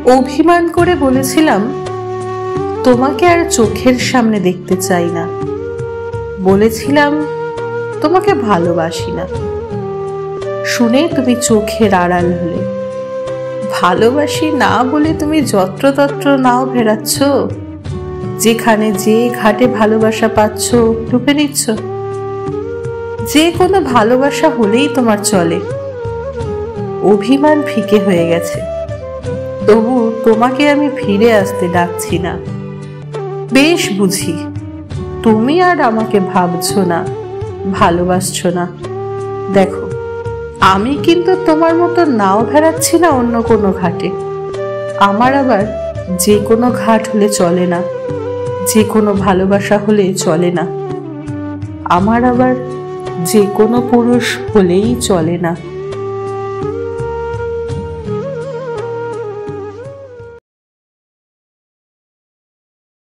অভিমান করে বলেছিলাম তোমাকে আর চোখের সামনে দেখতে চাই না। বলেছিলাম তোমাকে ভালোবাসি না। শুনে তুমি চোখের আড়াল হলে। ভালোবাসি না বলে তুমি যত্রতত্র নাও ফেরাচ্ছ, যেখানে যে ঘাটে ভালোবাসা পাচ্ছ ডুবে নিচ্ছ। যে কোনো ভালোবাসা হলেই তোমার চলে। অভিমান ফিকে হয়ে গেছে, তবু তোমাকে আমি ফিরে আসতে ডাকছি না। বেশ বুঝি তুমি আর আমাকে ভাবছো না, ভালোবাসছো না। দেখো, আমি কিন্তু তোমার মতো নাও ফেরাচ্ছি না অন্য কোনো ঘাটে। আমার আবার যে কোনো ঘাট হলে চলে না, যে কোনো ভালোবাসা হলে চলে না। আমার আবার যে কোনো পুরুষ হলেই চলে না।